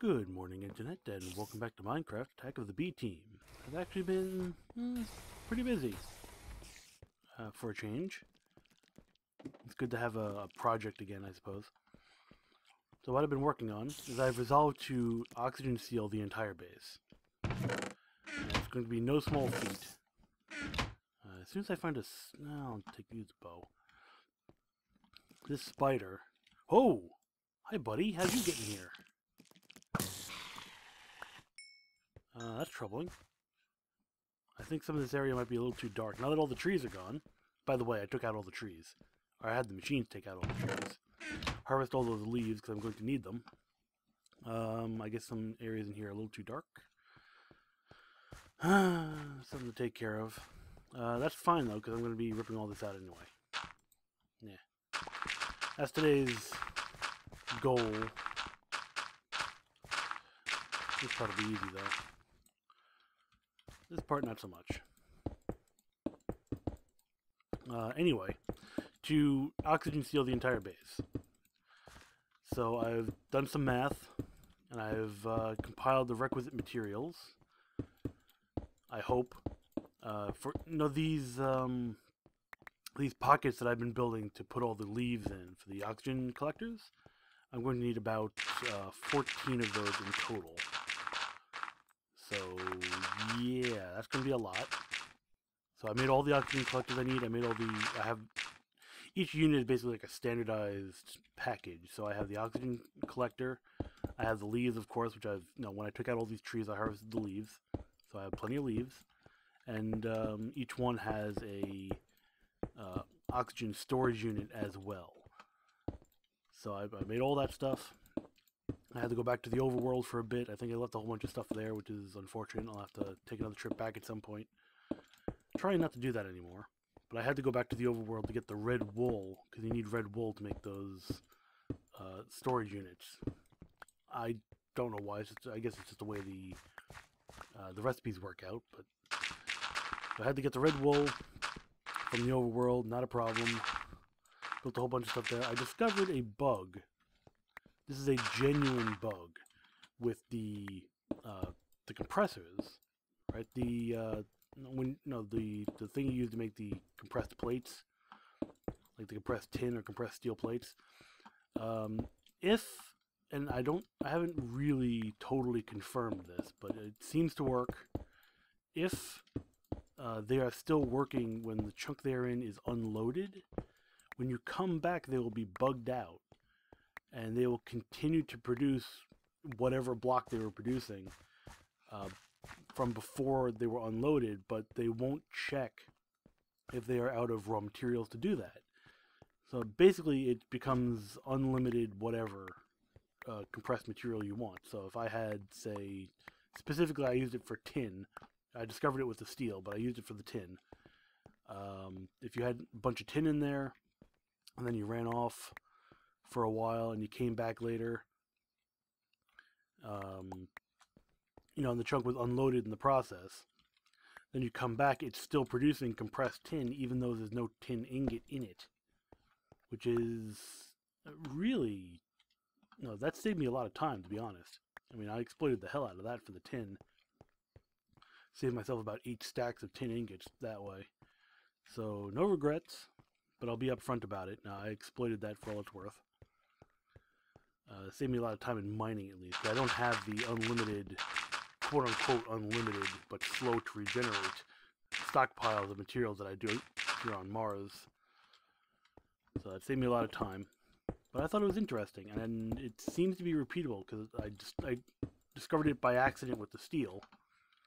Good morning, Internet, and welcome back to Minecraft Attack of the B Team. I've actually been pretty busy for a change. It's good to have a project again, I suppose. So what I've been working on is I've resolved to oxygen seal the entire base. And it's going to be no small feat. As soon as I find I'll use a bow. This spider. Oh! Hi, buddy. How'd you get in here? That's troubling. I think some of this area might be a little too dark. Now that all the trees are gone. By the way, I took out all the trees. Or I had the machines take out all the trees. Harvest all those leaves because I'm going to need them. I guess some areas in here are a little too dark. Something to take care of. That's fine though, because I'm going to be ripping all this out anyway. Yeah. That's today's goal. This part will be easy though. This part, not so much. Anyway, to oxygen seal the entire base. So I've done some math, and I've compiled the requisite materials. I hope for these pockets that I've been building to put all the leaves in for the oxygen collectors. I'm going to need about 14 of those in total. So, yeah, that's going to be a lot. So I made all the oxygen collectors I need. Each unit is basically like a standardized package. So I have the oxygen collector. I have the leaves, of course, which when I took out all these trees, I harvested the leaves. So I have plenty of leaves. And each one has a oxygen storage unit as well. So I made all that stuff. I had to go back to the overworld for a bit. I think I left a whole bunch of stuff there, which is unfortunate. I'll have to take another trip back at some point. Trying not to do that anymore. But I had to go back to the overworld to get the red wool, because you need red wool to make those storage units. I don't know why. I guess it's just the way the recipes work out. But I had to get the red wool from the overworld. Not a problem. Built a whole bunch of stuff there. I discovered a bug. This is a genuine bug with the compressors, right? The thing you use to make the compressed plates, like the compressed tin or compressed steel plates. And I haven't really totally confirmed this, but it seems to work. If they are still working when the chunk they're in is unloaded, when you come back, they will be bugged out. And they will continue to produce whatever block they were producing from before they were unloaded, but they won't check if they are out of raw materials to do that. So basically it becomes unlimited whatever compressed material you want. So if I had, say, specifically I used it for tin. I discovered it with the steel, but I used it for the tin. If you had a bunch of tin in there, and then you ran off for a while and you came back later, and the chunk was unloaded in the process, then you come back, it's still producing compressed tin even though there's no tin ingot in it, which is really, that saved me a lot of time, to be honest. I mean, I exploited the hell out of that for the tin. Saved myself about 8 stacks of tin ingots that way. So no regrets, but I'll be upfront about it. Now, I exploited that for all it's worth. Saved me a lot of time in mining, at least. I don't have the unlimited, quote-unquote unlimited, but slow to regenerate stockpiles of materials that I do here on Mars. So that saved me a lot of time. But I thought it was interesting, and it seems to be repeatable, because I discovered it by accident with the steel.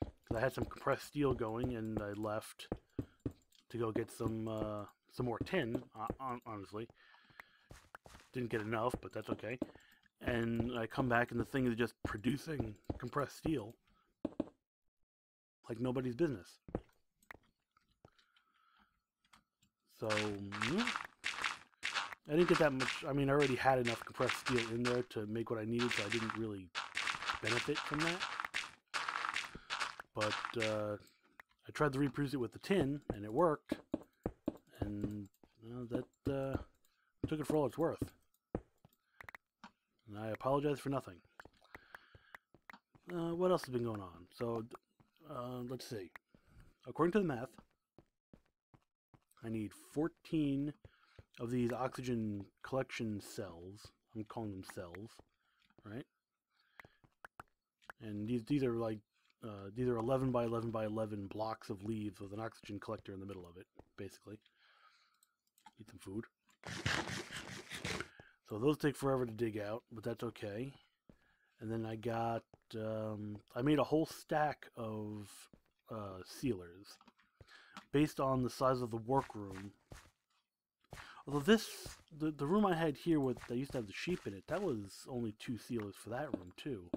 Because I had some compressed steel going, and I left to go get some more tin, honestly. Didn't get enough, but that's okay. And I come back and the thing is just producing compressed steel like nobody's business. So, I didn't get that much. I mean, I already had enough compressed steel in there to make what I needed, so I didn't really benefit from that. But I tried to reproduce it with the tin, and it worked. And that took it for all it's worth. And I apologize for nothing. what else has been going on? So, let's see. According to the math, I need 14 of these oxygen collection cells. I'm calling them cells, right? And these are like these are 11 by 11 by 11 blocks of leaves with an oxygen collector in the middle of it, basically. Eat some food. So those take forever to dig out, but that's okay. And then I got I made a whole stack of sealers based on the size of the workroom. Although the room I had here with that used to have the sheep in it, that was only 2 sealers for that room too.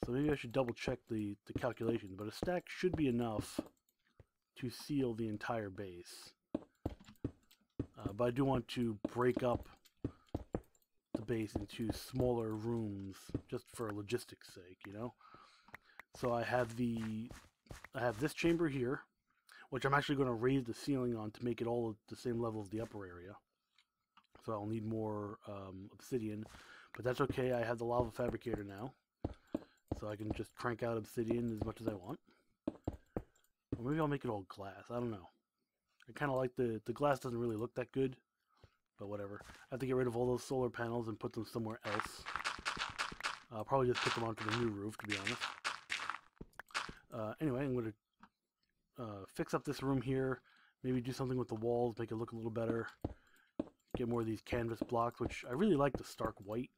So maybe I should double check the calculation, but a stack should be enough to seal the entire base. But I do want to break up the base into smaller rooms just for logistics sake, you know? So I have this chamber here, which I'm actually going to raise the ceiling on to make it all at the same level as the upper area. So I'll need more obsidian, but that's okay. I have the lava fabricator now, so I can just crank out obsidian as much as I want. Or maybe I'll make it all glass. I don't know. I kind of like the glass doesn't really look that good, but whatever. I have to get rid of all those solar panels and put them somewhere else. I'll probably just put them onto the new roof, to be honest. Anyway, I'm going to fix up this room here, maybe do something with the walls, make it look a little better. Get more of these canvas blocks, which I really like the stark white.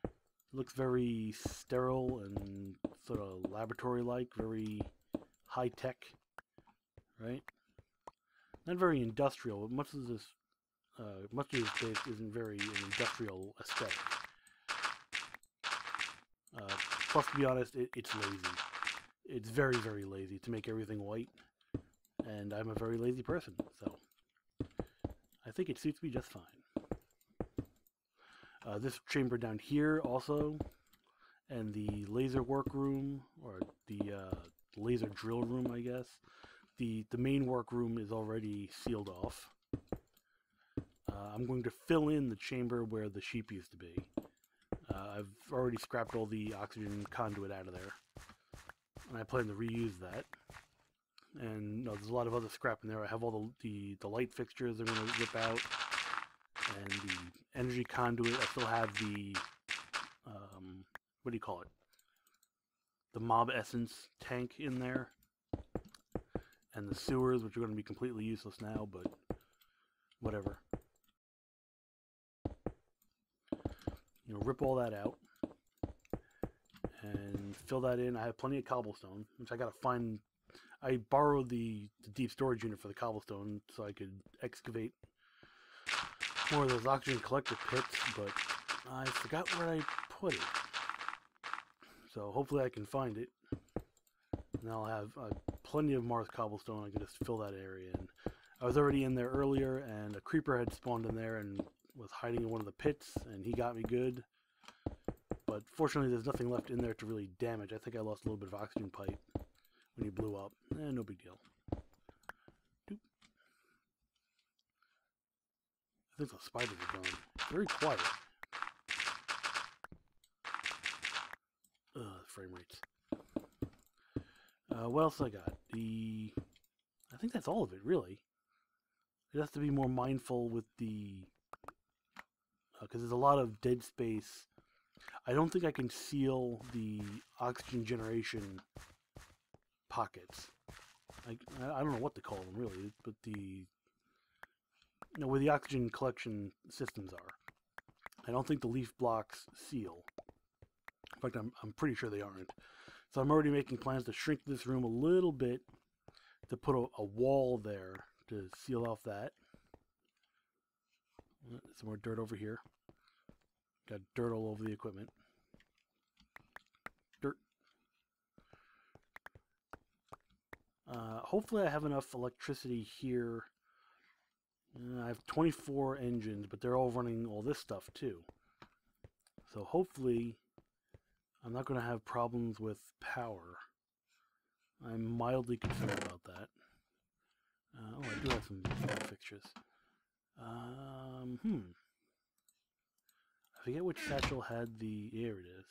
It looks very sterile and sort of laboratory-like, very high-tech, right? Not very industrial, but much of this base isn't very an industrial aesthetic. Plus, to be honest, it's lazy. It's very, very lazy to make everything white, and I'm a very lazy person, so I think it suits me just fine. This chamber down here also, and the laser workroom, or the laser drill room, I guess. The main workroom is already sealed off. I'm going to fill in the chamber where the sheep used to be. I've already scrapped all the oxygen conduit out of there, and I plan to reuse that. And there's a lot of other scrap in there. I have all the light fixtures I'm going to rip out, and the energy conduit. I still have the what do you call it? The mob essence tank in there, and the sewers, which are going to be completely useless now, but whatever. Rip all that out and fill that in. I have plenty of cobblestone, which I gotta find. I borrowed the deep storage unit for the cobblestone so I could excavate more of those oxygen collector pits, but I forgot where I put it. So hopefully I can find it, and I'll have plenty of Mars cobblestone. I can just fill that area in. I was already in there earlier, and a creeper had spawned in there and was hiding in one of the pits, and he got me good. But fortunately, there's nothing left in there to really damage. I think I lost a little bit of oxygen pipe when he blew up. No big deal. Doop. I think the spiders are gone. Very quiet. Frame rates. What else I got? I think that's all of it, really. It has to be more mindful with the... because there's a lot of dead space. I don't think I can seal the oxygen generation pockets. I don't know what to call them, really, but where the oxygen collection systems are. I don't think the leaf blocks seal. In fact, I'm pretty sure they aren't. So I'm already making plans to shrink this room a little bit to put a wall there to seal off that. Some more dirt over here. Got dirt all over the equipment. Dirt. Hopefully I have enough electricity here. I have 24 engines, but they're all running all this stuff too. So hopefully I'm not going to have problems with power. I'm mildly concerned about that. Oh, I do have some fixtures. I forget which satchel had the... Here it is.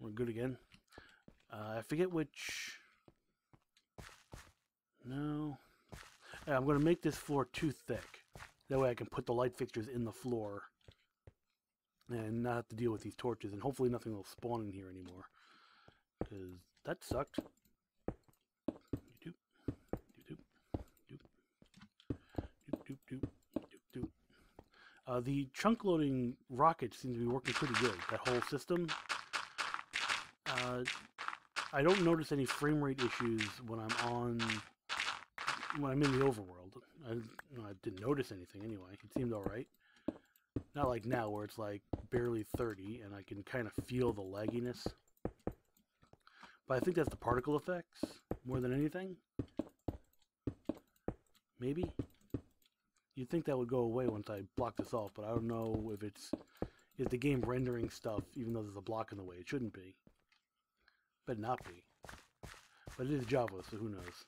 We're good again. I forget which... No. Yeah, I'm going to make this floor too thick. That way I can put the light fixtures in the floor and not have to deal with these torches. And hopefully nothing will spawn in here anymore. Because that sucked. The chunk loading rockets seem to be working pretty good. That whole system. I don't notice any frame rate issues when I'm in the overworld. I didn't notice anything anyway. It seemed alright. Not like now where it's like barely 30 and I can kind of feel the lagginess. But I think that's the particle effects more than anything. Maybe. You'd think that would go away once I block this off, but I don't know if the game rendering stuff, even though there's a block in the way. It shouldn't be. But not be. But it is Java, so who knows?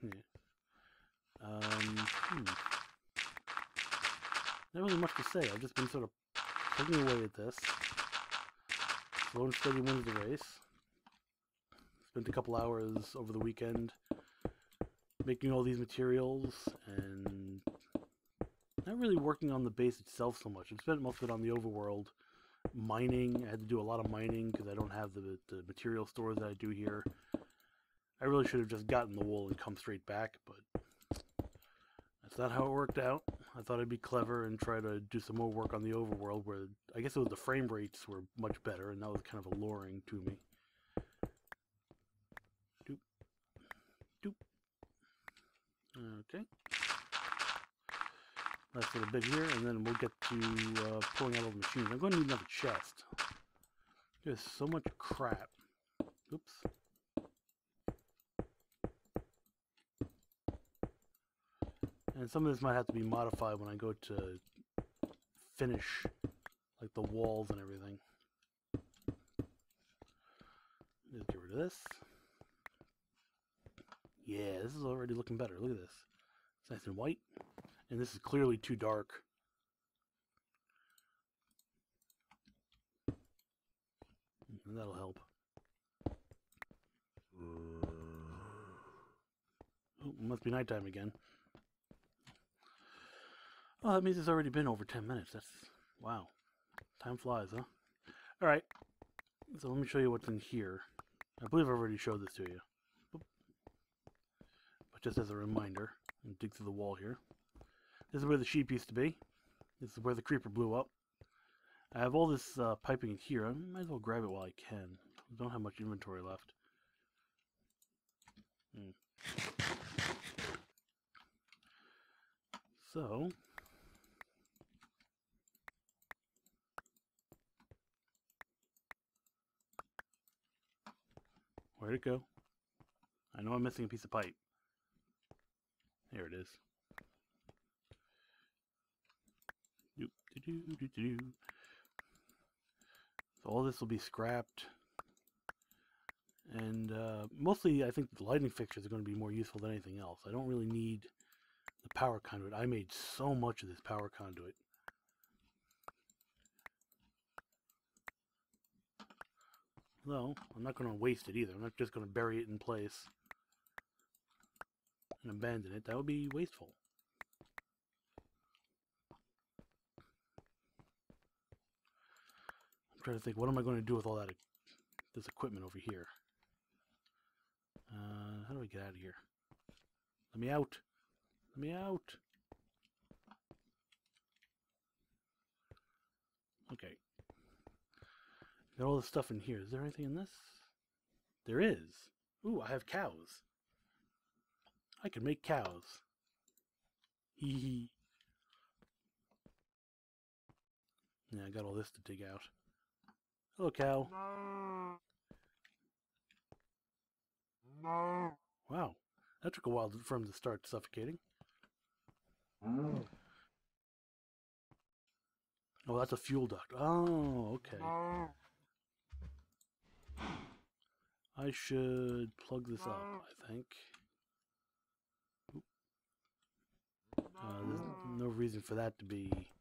Yeah. Not really much to say. I've just been sort of plugging away at this. Slow and steady wins the race. Spent a couple hours over the weekend making all these materials and not really working on the base itself so much. I spent most of it on the overworld mining. I had to do a lot of mining because I don't have the material stores that I do here. I really should have just gotten the wool and come straight back, but that's not how it worked out. I thought I'd be clever and try to do some more work on the overworld where I guess it was the frame rates were much better and that was kind of alluring to me. Doop. Doop. Okay. Last little bit here, and then we'll get to pulling out all the machines. I'm going to need another chest. There's so much crap. Oops. And some of this might have to be modified when I go to finish, like the walls and everything. Just get rid of this. Yeah, this is already looking better. Look at this. It's nice and white. And this is clearly too dark. That'll help. Oh, it must be nighttime again. Oh, that means it's already been over 10 minutes. That's... wow. Time flies, huh? Alright. So let me show you what's in here. I believe I've already showed this to you. But just as a reminder, I'll dig through the wall here. This is where the sheep used to be. This is where the creeper blew up. I have all this piping in here. I might as well grab it while I can. I don't have much inventory left. So... where'd it go? I know I'm missing a piece of pipe. There it is. So all this will be scrapped. And mostly I think the lighting fixtures are going to be more useful than anything else. I don't really need the power conduit. I made so much of this power conduit. Though, I'm not going to waste it either. I'm not just going to bury it in place and abandon it. That would be wasteful. I'm trying to think, what am I going to do with all that this equipment over here? How do I get out of here? Let me out. Let me out. Okay. Got all this stuff in here. Is there anything in this? There is. Ooh, I have cows. I can make cows. Hee hee. Yeah, I got all this to dig out. Hello, cow. No. Wow. That took a while for him to start suffocating. Oh, that's a fuel duct. Oh, okay. I should plug this up, I think. There's no reason for that to be...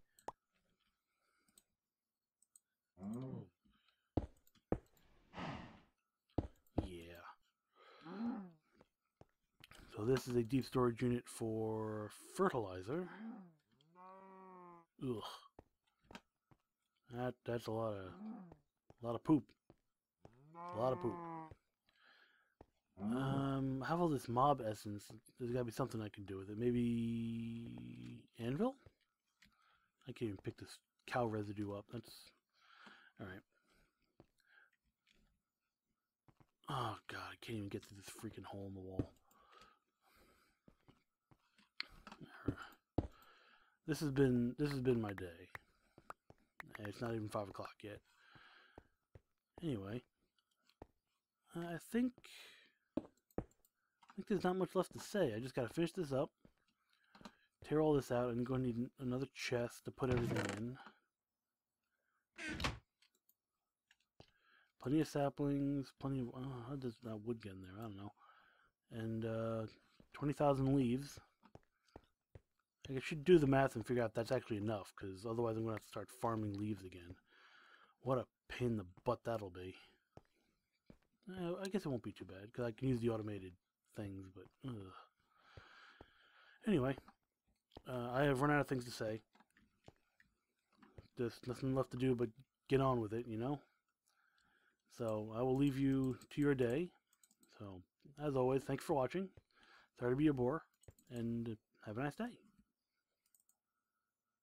So this is a deep storage unit for fertilizer. Ugh. That's a lot of poop. A lot of poop. How about this mob essence? There's gotta be something I can do with it. Maybe anvil? I can't even pick this cow residue up. That's alright. Oh god, I can't even get through this freaking hole in the wall. This has been my day. It's not even 5 o'clock yet. Anyway, I think there's not much left to say. I just gotta finish this up, tear all this out, and I'm going to need another chest to put everything in. Plenty of saplings, plenty of how does that wood get in there? I don't know. And 20,000 leaves. I should do the math and figure out if that's actually enough, because otherwise I'm going to have to start farming leaves again. What a pain in the butt that'll be. I guess it won't be too bad, because I can use the automated things, but... Ugh. Anyway, I have run out of things to say. There's nothing left to do but get on with it, you know? So, I will leave you to your day. So, as always, thanks for watching. Sorry to be a bore, and have a nice day.